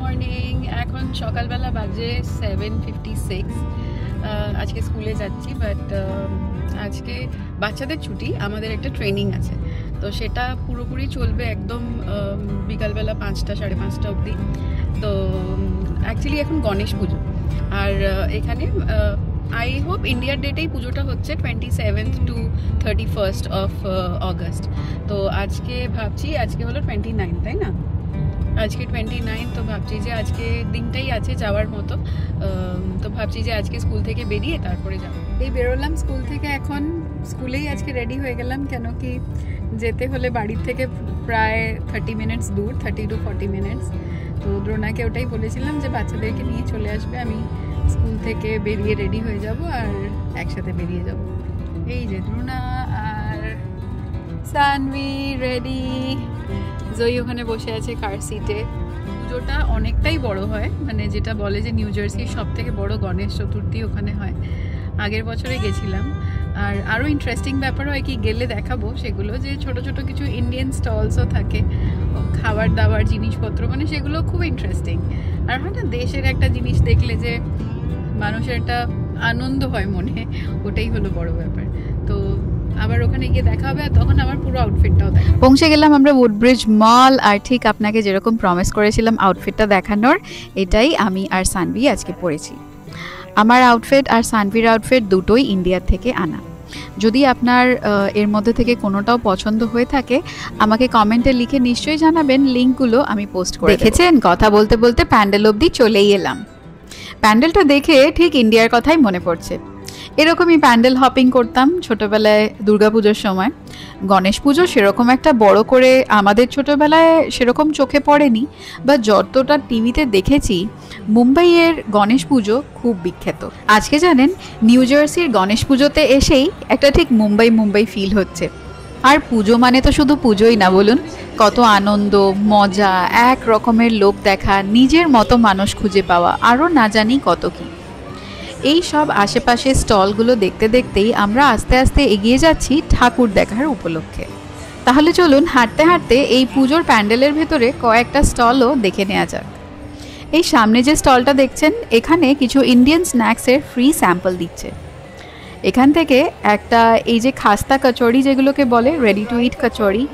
Morning. এখন সকালবেলা বাজে 7:56। আজকে স্কুলে যাচ্ছি, বাট আজকে বাচ্চাদের ছুটি, আমাদের একটা ট্রেনিং আছে, তো সেটা পুরোপুরি চলবে একদম বিকালবেলা 5টা 5:30 অবধি। তো অ্যাকচুয়ালি এখন গণেশ পুজো, আর এখানে আই হোপ ইন্ডিয়ার ডেটেই পুজোটা হচ্ছে 27th to 31st of August। তো আজকে ভাবছি, আজকে হলো 29, তাই না? আজকে 29, তো ভাবছি যে আজকে দিনটাই আছে যাওয়ার মতো। তো ভাবছি যে আজকে স্কুল থেকে বেরিয়ে তারপরে যাবো। এই বেরোলাম স্কুল থেকে, এখন স্কুলেই আজকে রেডি হয়ে গেলাম, কেন কি যেতে হলে বাড়ির থেকে প্রায় 30 মিনিটস দূর, 30 to 40 মিনিটস। তো দ্রোণাকে ওটাই বলেছিলাম যে বাচ্চাদেরকে নিয়ে চলে আসবে, আমি স্কুল থেকে বেরিয়ে রেডি হয়ে যাব আর একসাথে বেরিয়ে যাব। এই যে দ্রোণা আর সানভি রেডি, জয়ী ওখানে বসে আছে কার সিটে। পুজোটা অনেকটাই বড় হয়, মানে যেটা বলে যে নিউ জার্সির সব থেকে বড় গণেশ চতুর্থী ওখানে হয়। আগের বছরে গেছিলাম। আর আরও ইন্টারেস্টিং ব্যাপার হয় কি, গেলে দেখাবো সেগুলো, যে ছোট ছোট কিছু ইন্ডিয়ান স্টলসও থাকে, খাবার দাবার জিনিসপত্র, মানে সেগুলো খুব ইন্টারেস্টিং। আর হয় না, দেশের একটা জিনিস দেখলে যে মানুষের একটা আনন্দ হয় মনে, ওটাই হলো বড় ব্যাপার। তো আবার ওখানে গিয়ে দেখা হবে, আর তখন আমার পুরো আউটফিটটাও দেখা। পৌঁছে গেলাম আমরা উডব্রিজ মল, আর ঠিক আপনাকে যেরকম প্রমিস করেছিলাম আউটফিটটা দেখানোর, এটাই আমি আর সানভি আজকে পরেছি। আমার আউটফিট আর সানভির আউটফিট দুটোই ইন্ডিয়ার থেকে আনা। যদি আপনার এর মধ্যে থেকে কোনোটাও পছন্দ হয়ে থাকে, আমাকে কমেন্টে লিখে নিশ্চয়ই জানাবেন, লিঙ্কগুলো আমি পোস্ট করে দেব। দেখেছেন, কথা বলতে বলতে প্যান্ডেল অবধি চলেই এলাম। প্যান্ডেলটা দেখে ঠিক ইন্ডিয়ার কথাই মনে পড়ছে। এরকমই প্যান্ডেল হপিং করতাম ছোটোবেলায় দুর্গাপুজোর সময়। গণেশ পুজো সেরকম একটা বড় করে আমাদের ছোটোবেলায় সেরকম চোখে পড়েনি, বা যতটা টিভিতে দেখেছি মুম্বাইয়ের গণেশ পুজো খুব বিখ্যাত। আজকে জানেন, নিউ জার্সির গণেশ পুজোতে এসেই একটা ঠিক মুম্বাই মুম্বাই ফিল হচ্ছে। আর পুজো মানে তো শুধু পুজোই না, বলুন, কত আনন্দ, মজা, এক রকমের লোক দেখা, নিজের মতো মানুষ খুঁজে পাওয়া, আরও না জানি কত কি। এই সব আশেপাশে স্টলগুলো দেখতে দেখতেই আমরা আস্তে আস্তে এগিয়ে যাচ্ছি ঠাকুর দেখার উপলক্ষে। তাহলে চলুন হাঁটতে হাঁটতে এই পুজোর প্যান্ডেলের ভেতরে কয়েকটা স্টলও দেখে নেওয়া যাক। এই সামনে যে স্টলটা দেখছেন, এখানে কিছু ইন্ডিয়ান স্ন্যাক্সের ফ্রি স্যাম্পল দিচ্ছে। এখান থেকে একটা এই যে খাস্তা কচুরি যেগুলোকে বলে, রেডি টু ইট কচুরি,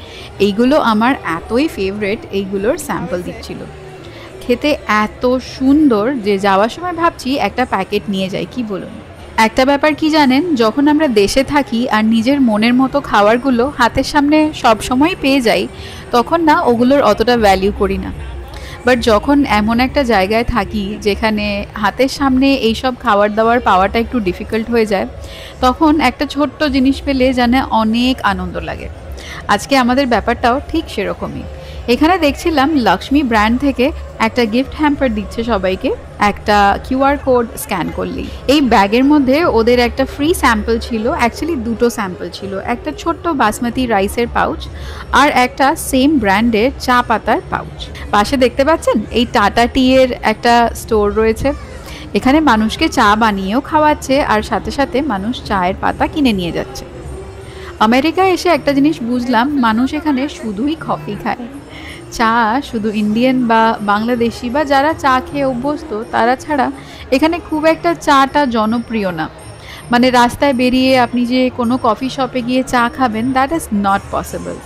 এইগুলো আমার এতই ফেভারেট, এইগুলোর স্যাম্পল দিচ্ছিল। খেতে এত সুন্দর যে যাওয়ার সময় ভাবছি একটা প্যাকেট নিয়ে যাই, কি বলুন? একটা ব্যাপার কি জানেন, যখন আমরা দেশে থাকি আর নিজের মনের মতো খাবারগুলো হাতের সামনে সব সময় পেয়ে যাই, তখন না ওগুলোর অতটা ভ্যালু করি না। বাট যখন এমন একটা জায়গায় থাকি যেখানে হাতের সামনে এইসব খাবার দাবার পাওয়াটা একটু ডিফিকাল্ট হয়ে যায়, তখন একটা ছোট্ট জিনিস পেলে যেন অনেক আনন্দ লাগে। আজকে আমাদের ব্যাপারটাও ঠিক সেরকমই। এখানে দেখছিলাম লক্ষ্মী ব্র্যান্ড থেকে একটা গিফট হ্যাম্পার দিচ্ছে সবাইকে, একটা কিউআর কোড স্ক্যান করলেই। এই ব্যাগের মধ্যে ওদের একটা ফ্রি স্যাম্পল ছিল, অ্যাকচুয়ালি দুটো স্যাম্পল ছিল, একটা ছোট্ট বাসমতি রাইসের পাউচ আর একটা সেম ব্র্যান্ডের চা পাতার পাউচ। পাশে দেখতে পাচ্ছেন এই টাটা টি এর একটা স্টোর রয়েছে, এখানে মানুষকে চা বানিয়েও খাওয়াচ্ছে, আর সাথে সাথে মানুষ চায়ের পাতা কিনে নিয়ে যাচ্ছে। আমেরিকায় এসে একটা জিনিস বুঝলাম, মানুষ এখানে শুধুই কফি খায়। চা শুধু ইন্ডিয়ান বা বাংলাদেশি বা যারা চা খেয়ে অভ্যস্ত তারা ছাড়া এখানে খুব একটা চাটা জনপ্রিয় না। মানে রাস্তায় বেরিয়ে আপনি যে কোনো কফি শপে গিয়ে চা খাবেন, that is not possible,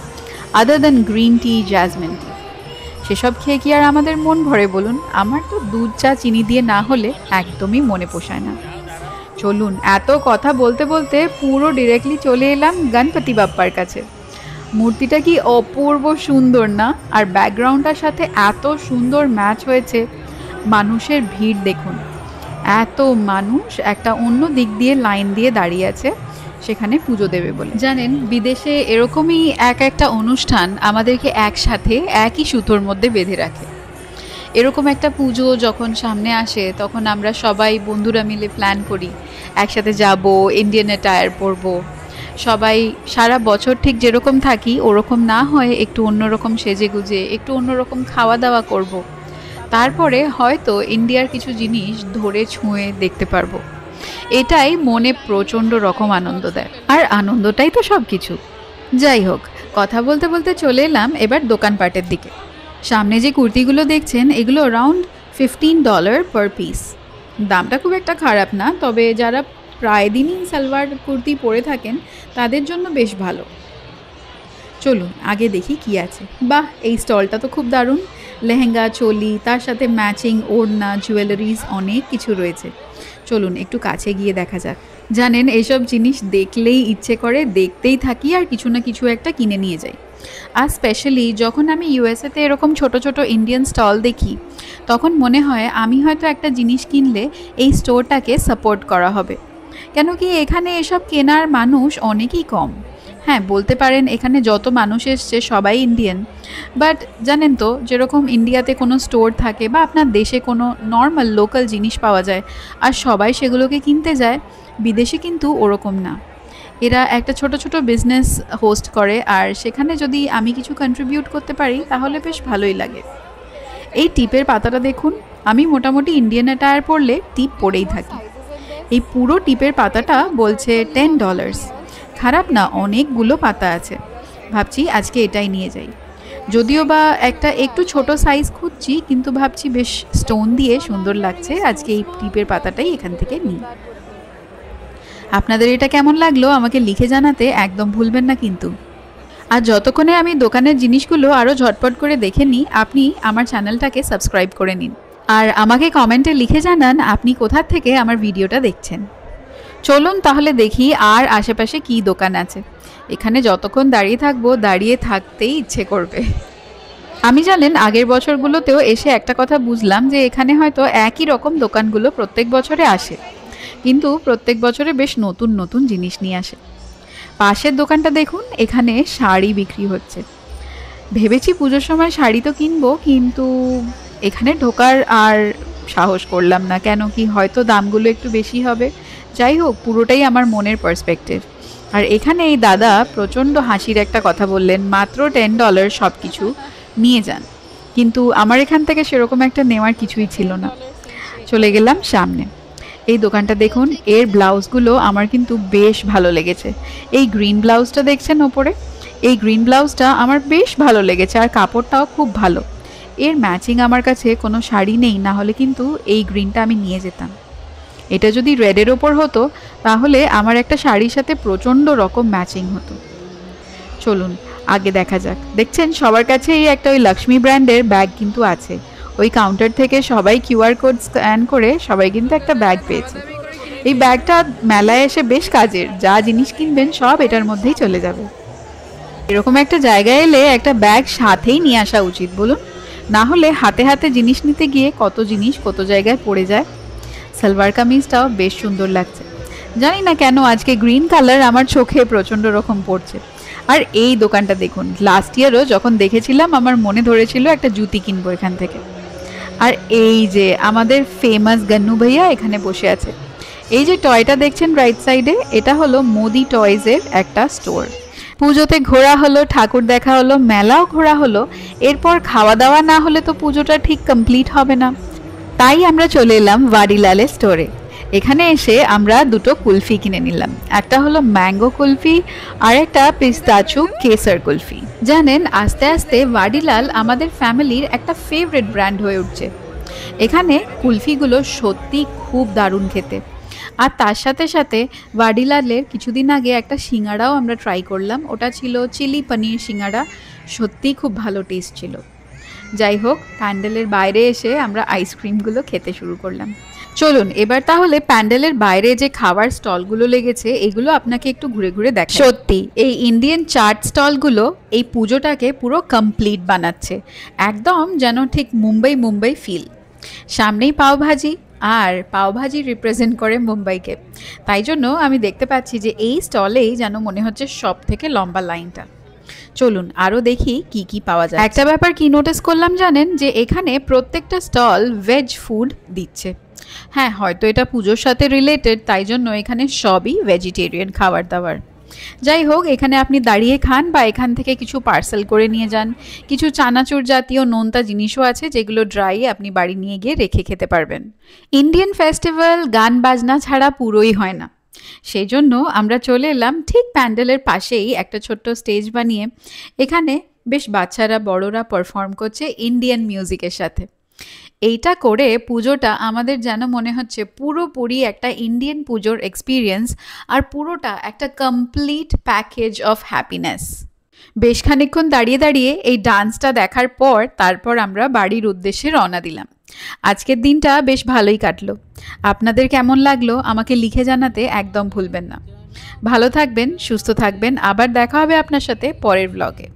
other than green tea, jasmine tea. সেসব খেয়ে কি আর আমাদের মন ভরে বলুন? আমার তো দুধ চা চিনি দিয়ে না হলে একদমই মনে পোষায় না। চলুন, এত কথা বলতে বলতে পুরো ডিরেক্টলি চলে এলাম গণপতি বাপ্পার কাছে। মূর্তিটা কি অপূর্ব সুন্দর না? আর ব্যাকগ্রাউন্ডটার সাথে এত সুন্দর ম্যাচ হয়েছে। মানুষের ভিড় দেখুন, এত মানুষ একটা অন্য দিক দিয়ে লাইন দিয়ে দাঁড়িয়ে আছে সেখানে পুজো দেবে বলে। জানেন, বিদেশে এরকমই একটা অনুষ্ঠান আমাদেরকে একসাথে একই সুতোর মধ্যে বেঁধে রাখে। এরকম একটা পুজো যখন সামনে আসে, তখন আমরা সবাই বন্ধুরা মিলে প্ল্যান করি, একসাথে যাব, ইন্ডিয়ান অ্যাটায়ার পরবো। সবাই সারা বছর ঠিক যেরকম থাকি ওরকম না হয়ে একটু অন্যরকম সেজে গুজে একটু অন্যরকম খাওয়া দাওয়া করব। তারপরে হয়তো ইন্ডিয়ার কিছু জিনিস ধরে ছুঁয়ে দেখতে পারবো। এটাই মনে প্রচণ্ড রকম আনন্দ দেয়, আর আনন্দটাই তো সব কিছু। যাই হোক, কথা বলতে বলতে চলে এলাম এবার দোকানপাটের দিকে। সামনে যে কুর্তিগুলো দেখছেন, এগুলো অ্যারাউন্ড $15 পার পিস। দামটা খুব একটা খারাপ না, তবে যারা প্রায় দিনই সালোয়ার কুর্তি পরে থাকেন তাদের জন্য বেশ ভালো। চলুন আগে দেখি কি আছে। বাহ, এই স্টলটা তো খুব দারুণ। লেহেঙ্গা, চোলি, তার সাথে ম্যাচিং ওড়না, জুয়েলারিজ, অনেক কিছু রয়েছে। চলুন একটু কাছে গিয়ে দেখা যাক। জানেন, এসব জিনিস দেখলেই ইচ্ছে করে দেখতেই থাকি আর কিছু না কিছু একটা কিনে নিয়ে যাই। আর স্পেশালি যখন আমি ইউএসএতে এরকম ছোট ছোট ইন্ডিয়ান স্টল দেখি, তখন মনে হয় আমি হয়তো একটা জিনিস কিনলে এই স্টোরটাকে সাপোর্ট করা হবে। কেন কি এখানে এসব কেনার মানুষ অনেকই কম। হ্যাঁ, বলতে পারেন এখানে যত মানুষ এসছে সবাই ইন্ডিয়ান, বাট জানেন তো, যেরকম ইন্ডিয়াতে কোনো স্টোর থাকে বা আপনার দেশে কোনো নর্মাল লোকাল জিনিস পাওয়া যায় আর সবাই সেগুলোকে কিনতে যায়, বিদেশে কিন্তু ওরকম না। এরা একটা ছোট ছোট বিজনেস হোস্ট করে, আর সেখানে যদি আমি কিছু কন্ট্রিবিউট করতে পারি তাহলে বেশ ভালোই লাগে। এই টিপের পাতাটা দেখুন, আমি মোটামুটি ইন্ডিয়ান অ্যাটায়ার পরলে টিপ পরেই থাকি। এই পুরো টিপের পাতাটা বলছে $10। খারাপ না, অনেকগুলো পাতা আছে। ভাবছি আজকে এটাই নিয়ে যাই। যদিও বা একটা একটু ছোট সাইজ খুঁজছি, কিন্তু ভাবছি বেশ স্টোন দিয়ে সুন্দর লাগছে, আজকে এই টিপের পাতাটাই এখান থেকে নিই। আপনাদের এটা কেমন লাগলো আমাকে লিখে জানাতে একদম ভুলবেন না কিন্তু। আর যতক্ষণে আমি দোকানের জিনিসগুলো আরও ঝটপট করে দেখে নিই, আপনি আমার চ্যানেলটাকে সাবস্ক্রাইব করে নিন আর আমাকে কমেন্টে লিখে জানান আপনি কোথা থেকে আমার ভিডিওটা দেখছেন। চলুন তাহলে দেখি আর আশেপাশে কি দোকান আছে। এখানে যতক্ষণ দাঁড়িয়ে থাকবো দাঁড়িয়ে থাকতেই ইচ্ছে করবে। আমি জানেন আগের বছরগুলোতেও এসে একটা কথা বুঝলাম যে এখানে হয়তো একই রকম দোকানগুলো প্রত্যেক বছরে আসে, কিন্তু প্রত্যেক বছরে বেশ নতুন নতুন জিনিস নিয়ে আসে। পাশের দোকানটা দেখুন, এখানে শাড়ি বিক্রি হচ্ছে। ভেবেছি পুজোর সময় শাড়ি তো কিনবো, কিন্তু এখানে ঢোকার আর সাহস করলাম না। কেন কি হয়তো দামগুলো একটু বেশি হবে। যাই হোক, পুরোটাই আমার মনের পার্সপেক্টিভ। আর এখানে এই দাদা প্রচণ্ড হাসির একটা কথা বললেন, মাত্র $10 সব কিছু নিয়ে যান। কিন্তু আমার এখান থেকে সেরকম একটা নেওয়ার কিছুই ছিল না। চলে গেলাম সামনে। এই দোকানটা দেখুন, এর ব্লাউজগুলো আমার কিন্তু বেশ ভালো লেগেছে। এই গ্রিন ব্লাউজটা দেখছেন ওপরে, এই গ্রিন ব্লাউজটা আমার বেশ ভালো লেগেছে, আর কাপড়টাও খুব ভালো। এর ম্যাচিং আমার কাছে কোনো শাড়ি নেই, না হলে কিন্তু এই গ্রিনটা আমি নিয়ে যেতাম। এটা যদি রেডের ওপর হতো তাহলে আমার একটা শাড়ির সাথে প্রচণ্ড রকম ম্যাচিং হতো। চলুন আগে দেখা যাক। দেখছেন সবার কাছেই একটা ওই লক্ষ্মী ব্র্যান্ডের ব্যাগ কিন্তু আছে। ওই কাউন্টার থেকে সবাই কিউআর কোড স্ক্যান করে সবাই কিন্তু একটা ব্যাগ পেয়েছে। এই ব্যাগটা মেলায় এসে বেশ কাজের, যা জিনিস কিনবেন সব এটার মধ্যেই চলে যাবে। এরকম একটা জায়গায় এলে একটা ব্যাগ সাথেই নিয়ে আসা উচিত বলুন, না হলে হাতে হাতে জিনিস নিতে গিয়ে কত জিনিস কত জায়গায় পড়ে যায়। সালোয়ার কামিজটাও বেশ সুন্দর লাগছে। জানি না কেন আজকে গ্রিন কালার আমার চোখে প্রচণ্ড রকম পড়ছে। আর এই দোকানটা দেখুন, লাস্ট ইয়ারও যখন দেখেছিলাম আমার মনে ধরেছিল একটা জুতি কিনবো এখান থেকে। আর এই যে আমাদের ফেমাস গন্নু ভাইয়া এখানে বসে আছে। এই যে টয়টা দেখছেন রাইট সাইডে, এটা হলো মোদি টয়েজের একটা স্টোর। পুজোতে ঘোরা হলো, ঠাকুর দেখা হলো, মেলাও ঘোরা হলো, এরপর খাওয়া দাওয়া না হলে তো পুজোটা ঠিক কমপ্লিট হবে না। তাই আমরা চলে এলাম ওয়াডিলালের স্টোরে। এখানে এসে আমরা দুটো কুলফি কিনে নিলাম। একটা হলো ম্যাঙ্গো কুলফি আর একটা পিস্তাচু কেসার কুলফি। জানেন, আস্তে আস্তে ওয়াডিলাল আমাদের ফ্যামিলির একটা ফেভারিট ব্র্যান্ড হয়ে উঠছে। এখানে কুলফিগুলো সত্যি খুব দারুণ খেতে। আর তার সাথে সাথে ওয়াডিলালের কিছুদিন আগে একটা সিঙ্গাড়াও আমরা ট্রাই করলাম, ওটা ছিল চিলি পনির সিঙ্গাড়া, সত্যিই খুব ভালো টেস্ট ছিল। যাই হোক, প্যান্ডেলের বাইরে এসে আমরা আইসক্রিমগুলো খেতে শুরু করলাম। চলুন এবার তাহলে প্যান্ডেলের বাইরে যে খাবার স্টলগুলো লেগেছে এগুলো আপনাকে একটু ঘুরে ঘুরে দেখাই। সত্যি এই ইন্ডিয়ান চাট স্টলগুলো এই পুজোটাকে পুরো কমপ্লিট বানাচ্ছে, একদম যেন ঠিক মুম্বাই ফিল। সামনেই পাওভাজি, আর পাওভাজি রিপ্রেজেন্ট করে মুম্বাইকে। তাই জন্য আমি দেখতে পাচ্ছি যে এই স্টলেই যেন মনে হচ্ছে সব থেকে লম্বা লাইনটা। চলুন আরও দেখি কি কি পাওয়া যায়। একটা ব্যাপার কি নোটিস করলাম জানেন, যে এখানে প্রত্যেকটা স্টল ভেজ ফুড দিচ্ছে। হ্যাঁ, হয়তো এটা পুজোর সাথে রিলেটেড, তাই জন্য এখানে সবই ভেজিটেরিয়ান খাবার দাবার। যাই হোক, এখানে আপনি দাঁড়িয়ে খান বা এখান থেকে কিছু পার্সেল করে নিয়ে যান। কিছু চানাচুর জাতীয় নোনতা জিনিসও আছে যেগুলো ড্রাই আপনি বাড়ি নিয়ে গিয়ে রেখে খেতে পারবেন। ইন্ডিয়ান ফেস্টিভ্যাল গান বাজনা ছাড়া পুরোই হয় না, সেই জন্য আমরা চলে এলাম ঠিক প্যান্ডেলের পাশেই একটা ছোট্ট স্টেজ বানিয়ে। এখানে বেশ বাচ্চারা বড়রা পারফর্ম করছে ইন্ডিয়ান মিউজিকের সাথে। এইটা করে পুজোটা আমাদের যেন মনে হচ্ছে পুরোপুরি একটা ইন্ডিয়ান পুজোর এক্সপিরিয়েন্স, আর পুরোটা একটা কমপ্লিট প্যাকেজ অফ হ্যাপিনেস। বেশ খানিকক্ষণ দাঁড়িয়ে দাঁড়িয়ে এই ডান্সটা দেখার পর তারপর আমরা বাড়ির উদ্দেশ্যে রওনা দিলাম। আজকের দিনটা বেশ ভালোই কাটলো। আপনাদের কেমন লাগলো আমাকে লিখে জানাতে একদম ভুলবেন না। ভালো থাকবেন, সুস্থ থাকবেন, আবার দেখা হবে আপনার সাথে পরের ব্লগে।